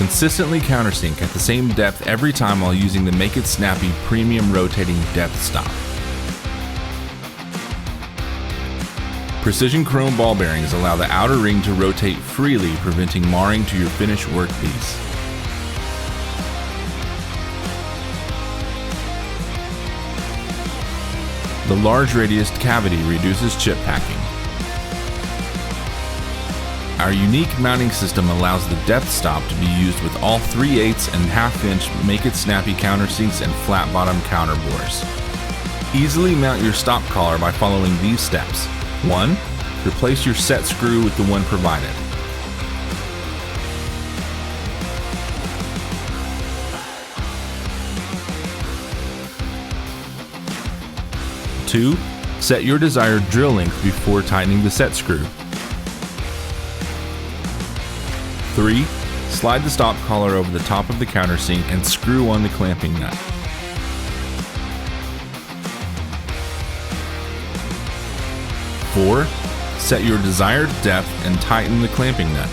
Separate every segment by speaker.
Speaker 1: Consistently countersink at the same depth every time while using the Make It Snappy Premium Rotating Depth Stop. Precision chrome ball bearings allow the outer ring to rotate freely, preventing marring to your finished workpiece. The large radius cavity reduces chip packing. Our unique mounting system allows the depth stop to be used with all 3/8 and 1/2 inch Make It Snappy countersinks and flat bottom counter bores. Easily mount your stop collar by following these steps. 1. Replace your set screw with the one provided. 2. Set your desired drill length before tightening the set screw. 3. Slide the stop collar over the top of the countersink and screw on the clamping nut. 4. Set your desired depth and tighten the clamping nut.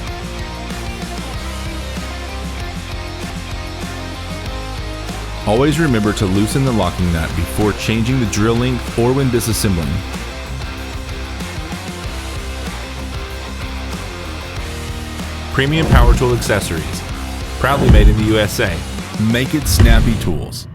Speaker 1: Always remember to loosen the locking nut before changing the drill length or when disassembling. Premium power tool accessories, proudly made in the USA. Make It Snappy Tools.